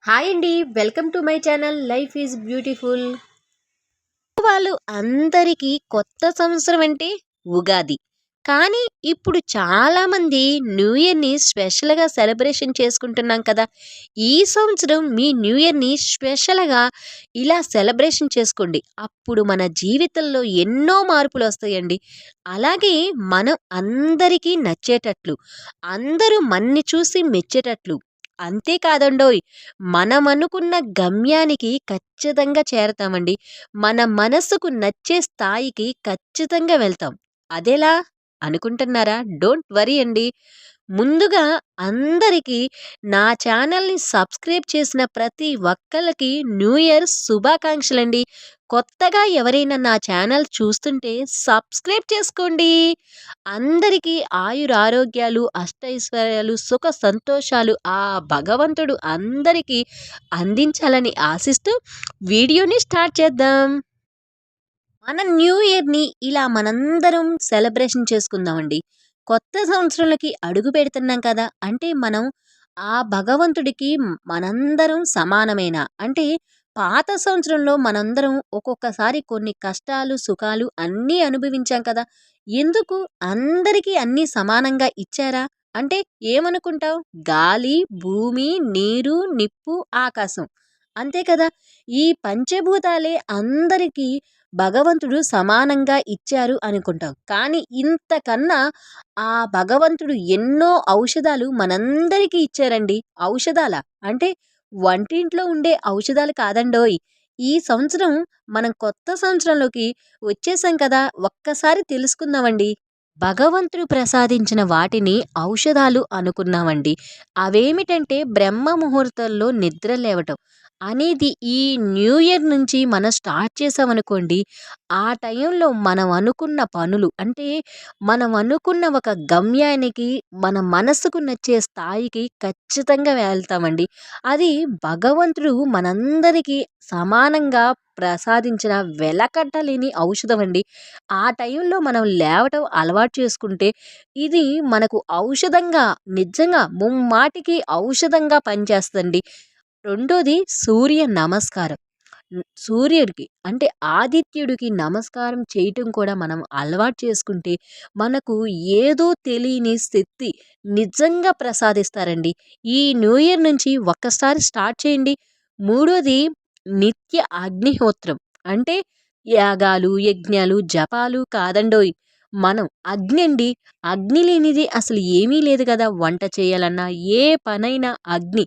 Hi అండి. Welcome to my channel life is beautiful. వాళ్ళు అందరికీ కొత్త సంవత్సరం అంటే ఉగాది. కానీ ఇప్పుడు చాలామంది న్యూ ఇయర్‌ని స్పెషల్‌గా సెలబ్రేషన్ చేసుకుంటున్నాం కదా! ఈ సంవత్సరం మీ న్యూ ఇయర్‌ని స్పెషల్‌గా ఇలా సెలబ్రేషన్ చేసుకోండి. అప్పుడు మన జీవితంలో ఎన్నో మార్పులొస్తాయండి. అలాగే మనం అందరికీ నచ్చేటట్లు, అందరూ మన్ని చూసి మెచ్చేటట్లు అంతే కాదండోయ్! మనమనుకున్న గమ్యానికి ఖచ్చితంగా చేరతామండి. మన మనసుకు నచ్చే స్థాయికి ఖచ్చితంగా వెళ్తాం. అదెలా అనుకుంటున్నారా? డోంట్ వరీ అండి. ముందుగా అందరికీ నా ఛానల్‌ని సబ్స్క్రైబ్ చేసిన ప్రతి ఒక్కళ్ళకి న్యూ ఇయర్ శుభాకాంక్షలండి. కొత్తగా ఎవరైనా నా ఛానల్ చూస్తుంటే సబ్స్క్రైబ్ చేసుకోండి. అందరికీ ఆయురారోగ్యాలు, అష్టైశ్వర్యాలు, సుఖ సంతోషాలు ఆ భగవంతుడు అందరికీ అందించాలని ఆశిస్తూ వీడియోని స్టార్ట్ చేద్దాం. మన న్యూ ఇయర్‌ని ఇలా మనందరం సెలబ్రేషన్ చేసుకుందామండి. కొత్త సంవత్సరంలోకి అడుగు పెడుతున్నాం కదా! అంటే మనం ఆ భగవంతుడికి మనందరం సమానమేనా? అంటే పాత సంవత్సరంలో మనందరం ఒక్కొక్కసారి కొన్ని కష్టాలు, సుఖాలు అన్నీ అనుభవించాం కదా! ఎందుకు అందరికీ అన్నీ సమానంగా ఇచ్చారా? అంటే ఏమనుకుంటావు? గాలి, భూమి, నీరు, నిప్పు, ఆకాశం. అంతే కదా! ఈ పంచభూతాలే అందరికీ భగవంతుడు సమానంగా ఇచ్చారు అనుకుంటాం. కానీ ఇంతకన్నా ఆ భగవంతుడు ఎన్నో ఔషధాలు మనందరికీ ఇచ్చారండి. ఔషధాలా? అంటే వంటింట్లో ఉండే ఔషధాలు కాదండోయ్! ఈ సంవత్సరం మనం కొత్త సంవత్సరంలోకి వచ్చేసాం కదా! ఒక్కసారి తెలుసుకుందామండి. భగవంతుడు ప్రసాదించిన వాటిని ఔషధాలు అనుకున్నామండి. అవేమిటంటే బ్రహ్మ ముహూర్తంలో నిద్ర లేవటం అనేది ఈ న్యూ ఇయర్ నుంచి మనం స్టార్ట్ చేసామనుకోండి, ఆ టైంలో మనం అనుకున్న పనులు అంటే మనం అనుకున్న ఒక గమ్యానికి మన మనసుకు నచ్చే స్థాయికి ఖచ్చితంగా వెళ్తామండి. అది భగవంతుడు మనందరికీ సమానంగా ప్రసాదించిన వెలకట్టలేని ఔషధం అండి. ఆ టైంలో మనం లేవటం అలవాటు చేసుకుంటే ఇది మనకు ఔషధంగా నిజంగా ముమ్మాటికి ఔషధంగా పనిచేస్తదండి. రెండోది సూర్య నమస్కారం. సూర్యుడికి అంటే ఆదిత్యుడికి నమస్కారం చేయటం కూడా మనం అలవాటు చేసుకుంటే మనకు ఏదో తెలియని శక్తి నిజంగా ప్రసాదిస్తారండి. ఈ న్యూ ఇయర్ నుంచి ఒక్కసారి స్టార్ట్ చేయండి. మూడోది నిత్య అగ్నిహోత్రం. అంటే యాగాలు, యజ్ఞాలు, జపాలు కాదండోయ్! మనం అగ్ని అండి. అగ్ని లేనిది అసలు ఏమీ లేదు గదా! వంట చేయాలన్నా ఏ పనైనా అగ్ని.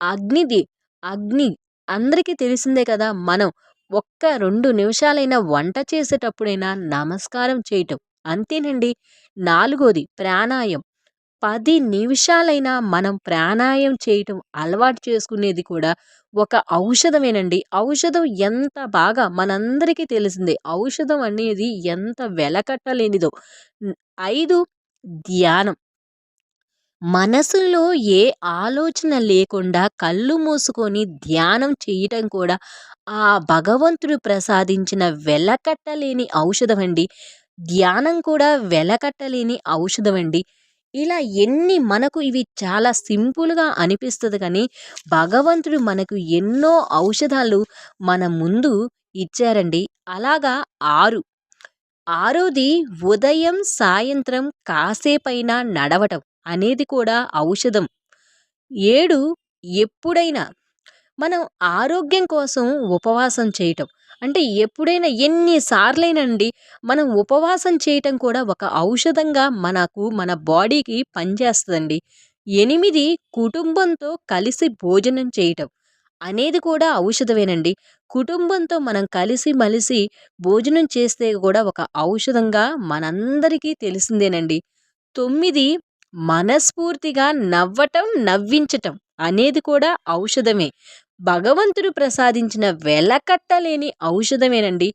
అగ్నిది అగ్ని అందరికీ తెలిసిందే కదా! మనం ఒక్క 2 నిమిషాలైనా వంట చేసేటప్పుడైనా నమస్కారం చేయటం. అంతేనండి. నాలుగోది ప్రాణాయం. 10 నిమిషాలైనా మనం ప్రాణాయం చేయటం అలవాటు చేసుకునేది కూడా ఒక ఔషధమేనండి. ఔషధం ఎంత బాగా మనందరికీ తెలిసిందే. ఔషధం అనేది ఎంత వెలకట్టలేనిదో. హ్మ్. 5 ధ్యానం. మనసులో ఏ ఆలోచన లేకుండా కళ్ళు మూసుకొని ధ్యానం చేయటం కూడా ఆ భగవంతుడు ప్రసాదించిన వెలకట్టలేని ఔషధమండి. ధ్యానం కూడా వెలకట్టలేని ఔషధమండి. ఇలా ఎన్ని మనకు ఇవి చాలా సింపుల్‌గా అనిపిస్తది కానీ, భగవంతుడు మనకు ఎన్నో ఔషధాలు మన ముందు ఇచ్చారండి. అలాగా 6 ఆరోది ఉదయం, సాయంత్రం కాసేపైనా నడవటం అనేది కూడా ఔషధం. 7 ఎప్పుడైనా మనం ఆరోగ్యం కోసం ఉపవాసం చేయటం. అంటే ఎప్పుడైనా ఎన్ని సార్లైనండి మనం ఉపవాసం చేయటం కూడా ఒక ఔషధంగా మనకు మన బాడీకి పనిచేస్తదండి. 8 కుటుంబంతో కలిసి భోజనం చేయటం అనేది కూడా ఔషధమేనండి. కుటుంబంతో మనం కలిసిమలిసి భోజనం చేస్తే కూడా ఒక ఔషధంగా మనందరికీ తెలిసిందేనండి. 9 మనస్ఫూర్తిగా నవ్వటం, నవ్వించటం అనేది కూడా ఔషధమే. భగవంతుడు ప్రసాదించిన వెలకట్టలేని ఔషధమేనండి.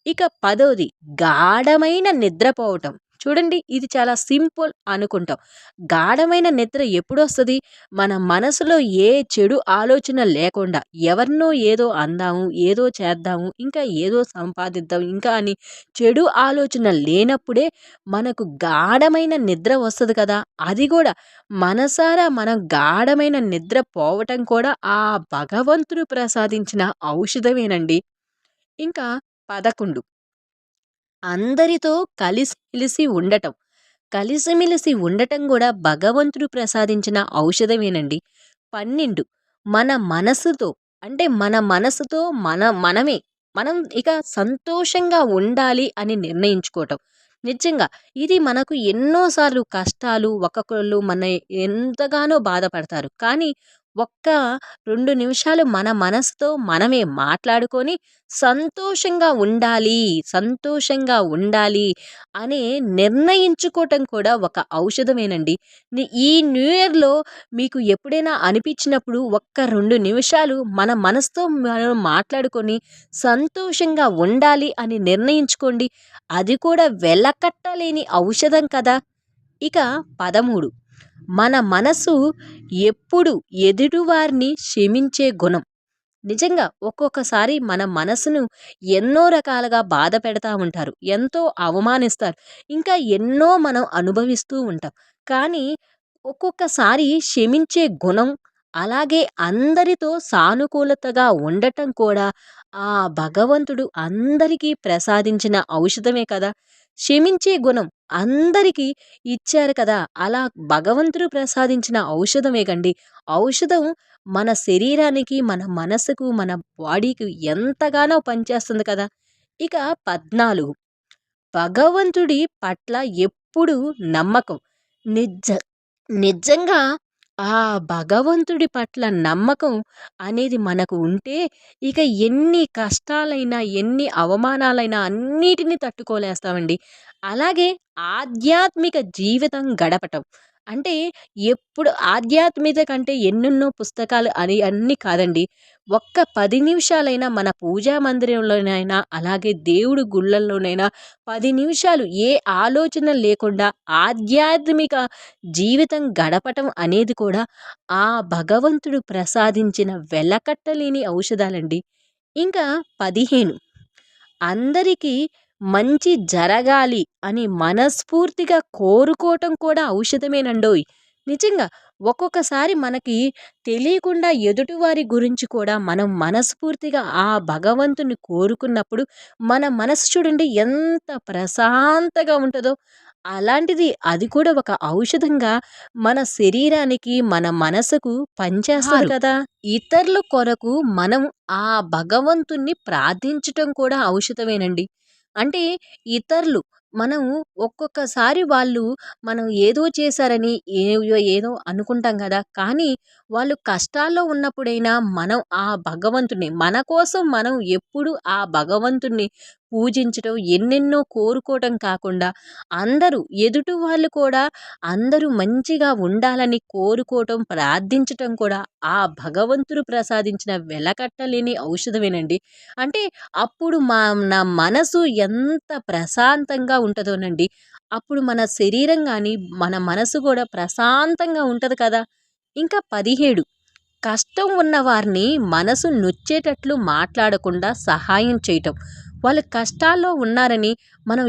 ఇక 10ది గాఢమైన నిద్రపోవటం. చూడండి ఇది చాలా సింపుల్ అనుకుంటాం. గాఢమైన నిద్ర ఎప్పుడొస్తది? మన మనసులో ఏ చెడు ఆలోచన లేకుండా ఎవరినో ఏదో అందాము, ఏదో చేద్దాము, ఇంకా ఏదో సంపాదిద్దాం ఇంకా అని చెడు ఆలోచన లేనప్పుడే మనకు గాఢమైన నిద్ర వస్తది కదా! అది గూడా మనసారా మనం గాఢమైన నిద్ర పోవటం కూడా ఆ భగవంతుడు ప్రసాదించిన ఔషధమేనండి. ఇంకా 11 అందరితో కలిసిమెలిసి ఉండటం. కలిసిమెలిసి ఉండటం గూడా భగవంతుడు ప్రసాదించిన ఔషధమేనండి. 12 మన మనసుతో అంటే మన మనసుతో మనమే మనం ఇక సంతోషంగా ఉండాలి అని నిర్ణయించుకోవటం. నిజంగా ఇది మనకు ఎన్నో సార్లు కష్టాలు ఒక్కొక్కళ్ళు మన ఎంతగానో బాధపడతారు. కానీ ఒక్క 2 నిమిషాలు మన మనసుతో మనమే మాట్లాడుకొని సంతోషంగా ఉండాలి అని నిర్ణయించుకోవటం కూడా ఒక ఔషధమేనండి. ఈ న్యూ ఇయర్‌లో మీకు ఎప్పుడైనా అనిపించినప్పుడు ఒక్క 2 నిమిషాలు మన మనసుతో మనం మాట్లాడుకొని సంతోషంగా ఉండాలి అని నిర్ణయించుకోండి. అది కూడా వెలకట్టలేని ఔషధం కదా! ఇక 13 మన మనసు ఎప్పుడు ఎదుటివారిని క్షమించే గుణం. నిజంగా ఒక్కొక్కసారి మన మనసును ఎన్నో రకాలుగా బాధ పెడతా ఉంటారు. ఎంతో అవమానిస్తారు. ఇంకా ఎన్నో మనం అనుభవిస్తూ ఉంటాం. కానీ ఒక్కొక్కసారి క్షమించే గుణం, అలాగే అందరితో సానుకూలతగా ఉండటం కూడా ఆ భగవంతుడు అందరికీ ప్రసాదించిన ఔషధమే కదా! క్షమించే గుణం అందరికీ ఇచ్చారు కదా! అలా భగవంతుడు ప్రసాదించిన ఔషధమే కండి. ఔషధం మన శరీరానికి, మన మనసుకు, మన బాడీకి ఎంతగానో పనిచేస్తుంది కదా! ఇక 14 భగవంతుడి పట్ల ఎప్పుడూ నమ్మకం. నిజ నిజంగా ఆ భగవంతుడి పట్ల నమ్మకం అనేది మనకు ఉంటే, ఇక ఎన్ని కష్టాలైనా, ఎన్ని అవమానాలైనా అన్నిటిని తట్టుకోలేస్తామండి. అలాగే ఆధ్యాత్మిక జీవితం గడపటం. అంటే ఎప్పుడు ఆధ్యాత్మికత కంటే ఎన్నెన్నో పుస్తకాలు అని అన్నీ కాదండి. ఒక్క 10 నిమిషాలైనా మన పూజా మందిరంలోనైనా, అలాగే దేవుడి గుళ్ళల్లోనైనా 10 నిమిషాలు ఏ ఆలోచన లేకుండా ఆధ్యాత్మిక జీవితం గడపటం అనేది కూడా ఆ భగవంతుడు ప్రసాదించిన వెలకట్టలేని ఔషధాలండి. ఇంకా 15 అందరికీ మంచి జరగాలి అని మనస్ఫూర్తిగా కోరుకోవటం కూడా ఔషధమేనండోయ్! నిజంగా ఒక్కొక్కసారి మనకి తెలియకుండా ఎదుటివారి గురించి కూడా మనం మనస్ఫూర్తిగా ఆ భగవంతుని కోరుకున్నప్పుడు మన మనసు చూడండి ఎంత ప్రశాంతంగా ఉంటదో! అలాంటిది అది కూడా ఒక ఔషధంగా మన శరీరానికి, మన మనసుకు పనిచేస్తది కదా! ఇతరుల కొరకు మనం ఆ భగవంతుణ్ణి ప్రార్థించటం కూడా ఔషధమేనండి. అంటే ఇతరులు మనం ఒక్కొక్కసారి వాళ్ళు మనం ఏదో చేశారని ఏదో అనుకుంటాం కదా! కానీ వాళ్ళు కష్టాల్లో ఉన్నప్పుడైనా మనం ఆ భగవంతుడిని మన కోసం మనం ఎప్పుడు ఆ భగవంతుడిని పూజించటం, ఎన్నెన్నో కోరుకోవటం కాకుండా అందరూ ఎదుటి వాళ్ళు కూడా అందరూ మంచిగా ఉండాలని కోరుకోవటం, ప్రార్థించటం కూడా ఆ భగవంతుడు ప్రసాదించిన వెలకట్టలేని ఔషధమేనండి. అంటే అప్పుడు నా మనసు ఎంత ప్రశాంతంగా ఉంటదోనండి. అప్పుడు మన శరీరం గాని, మన మనసు గూడా ప్రశాంతంగా ఉంటది కదా! ఇంకా 17 కష్టం ఉన్న వారిని మనసు నొచ్చేటట్లు మాట్లాడకుండా సహాయం చేయటం. వాళ్ళు కష్టాల్లో ఉన్నారని మనం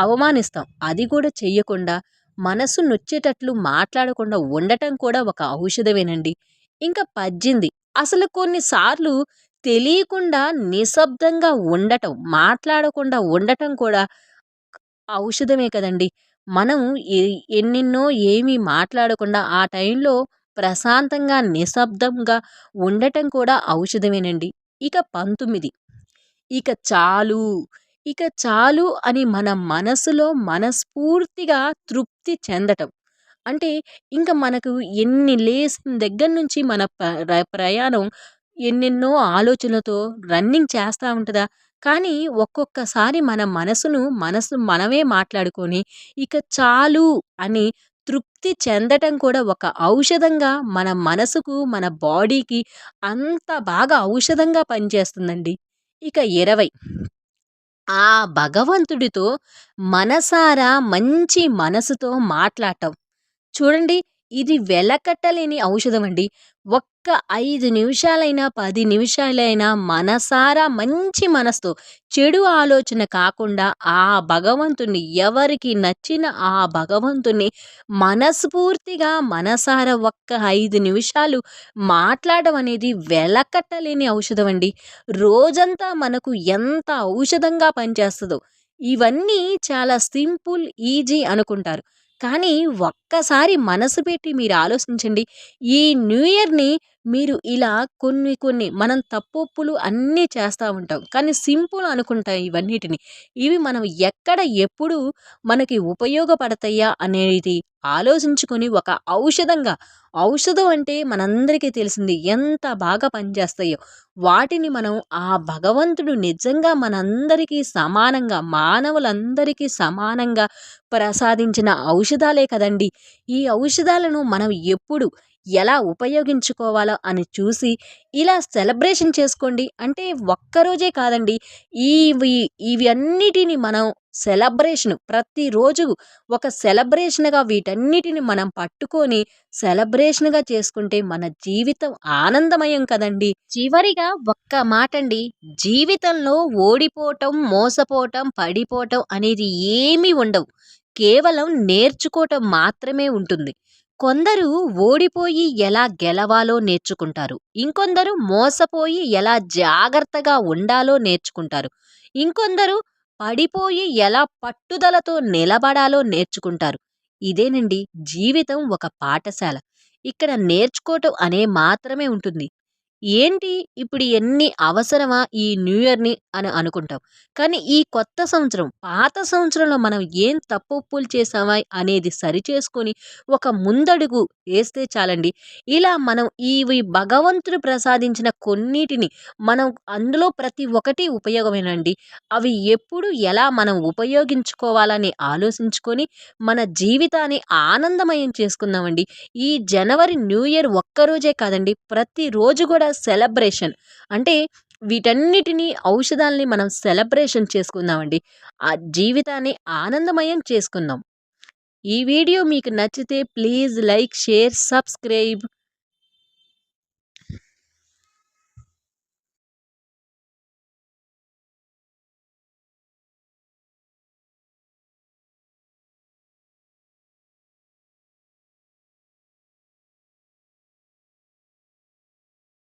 అవమానిస్తాం. అది కూడా చెయ్యకుండా మనసు నొచ్చేటట్లు మాట్లాడకుండా ఉండటం కూడా ఒక ఔషధమేనండి. ఇంకా 18 అసలు కొన్ని సార్లు తెలియకుండా నిశ్శబ్దంగా ఉండటం, మాట్లాడకుండా ఉండటం కూడా ఔషధమే కదండీ! మనం ఎ ఎన్నెన్నో ఏమి మాట్లాడకుండా ఆ టైంలో ప్రశాంతంగా, నిశ్శబ్దంగా ఉండటం కూడా ఔషధమేనండి. ఇక 19 ఇక చాలు, ఇక చాలు అని మన మనసులో మనస్ఫూర్తిగా తృప్తి చెందటం. అంటే ఇంక మనకు ఎన్ని లేసిన దగ్గర నుంచి మన ప్రయాణం ఎన్నెన్నో ఆలోచనలతో రన్నింగ్ చేస్తా ఉంటదా? కానీ ఒక్కొక్కసారి మన మనసు మనమే మాట్లాడుకొని ఇక చాలు అని తృప్తి చెందటం కూడా ఒక ఔషధంగా మన మనసుకు, మన బాడీకి అంత బాగా ఔషధంగా పనిచేస్తుందండి. ఇక 20 ఆ భగవంతుడితో మనసారా మంచి మనసుతో మాట్లాడటం. చూడండి, ఇది వెలకట్టలేని ఔషధమండి. ఒక్క 5 నిమిషాలైనా, 10 నిమిషాలైనా మనసారా మంచి మనసుతో, చెడు ఆలోచన కాకుండా ఆ భగవంతుడిని, ఎవరికి నచ్చిన ఆ భగవంతుడిని మనస్ఫూర్తిగా, మనసారా ఒక్క 5 నిమిషాలు మాట్లాడడం అనేది వెలకట్టలేని ఔషధమండి. రోజంతా మనకు ఎంత ఔషధంగా పనిచేస్తదో. ఇవన్నీ చాలా సింపుల్, ఈజీ అనుకుంటారు. కానీ ఒక్కసారి మనసు పెట్టి మీరు ఆలోచించండి. ఈ న్యూ ఇయర్‌ని మీరు ఇలా కొన్ని కొన్ని మనం తప్పొప్పులు అన్నీ చేస్తా ఉంటాం. కానీ సింపుల్ అనుకుంటాం ఇవన్నిటిని. ఇవి మనం ఎక్కడ, ఎప్పుడు మనకి ఉపయోగపడతాయా అనేది ఆలోచించుకొని ఒక ఔషధంగా, ఔషధం అంటే మనందరికీ తెలిసింది ఎంత బాగా పనిచేస్తాయో. వాటిని మనం ఆ భగవంతుడు నిజంగా మనందరికీ సమానంగా, మానవులందరికీ సమానంగా ప్రసాదించిన ఔషధాలే కదండీ! ఈ ఔషధాలను మనం ఎప్పుడు, ఎలా ఉపయోగించుకోవాలో అని చూసి ఇలా సెలబ్రేషన్ చేసుకోండి. అంటే ఒక్కరోజే కాదండి. ఇవి ఇవన్నిటిని మనం ప్రతిరోజు ఒక సెలబ్రేషన్‌గా వీటన్నిటిని మనం పట్టుకొని సెలబ్రేషన్‌గా చేసుకుంటే మన జీవితం ఆనందమయం కదండీ! చివరిగా ఒక్క మాటండి. జీవితంలో ఓడిపోవటం, మోసపోవటం, పడిపోవటం అనేది ఏమీ ఉండవు. కేవలం నేర్చుకోవటం మాత్రమే ఉంటుంది. కొందరు ఓడిపోయి ఎలా గెలవాలో నేర్చుకుంటారు. ఇంకొందరు మోసపోయి ఎలా జాగ్రత్తగా ఉండాలో నేర్చుకుంటారు. ఇంకొందరు పడిపోయి ఎలా పట్టుదలతో నిలబడాలో నేర్చుకుంటారు. ఇదేనండి జీవితం ఒక పాఠశాల. ఇక్కడ నేర్చుకోవటం అనే మాత్రమే ఉంటుంది. ఏంటి ఇప్పుడు ఇయన్నీ అవసరమా ఈ న్యూ ఇయర్‌ని అని అనుకుంటాం. కానీ ఈ కొత్త సంవత్సరం, పాత సంవత్సరంలో మనం ఏం తప్పొప్పులు చేశామా అనేది సరిచేసుకొని ఒక ముందడుగు ఏస్తే చాలండి. ఇలా మనం ఇవి భగవంతుడు ప్రసాదించిన కొన్నిటిని మనం అందులో ప్రతి ఒక్కటి ఉపయోగమేనండి. అవి ఎప్పుడు ఎలా మనం ఉపయోగించుకోవాలని ఆలోచించుకొని మన జీవితాన్ని ఆనందమయం చేసుకుందామండి. ఈ జనవరి న్యూ ఇయర్ ఒక్కరోజే కాదండి. ప్రతిరోజు గూడా సెలబ్రేషన్. అంటే వీటన్నిటిని ఔషధాల్ని మనం సెలబ్రేషన్ చేసుకుందామండి. ఆ జీవితాన్ని ఆనందమయం చేసుకుందాం. ఈ వీడియో మీకు నచ్చితే ప్లీజ్ లైక్, షేర్, సబ్స్క్రైబ్.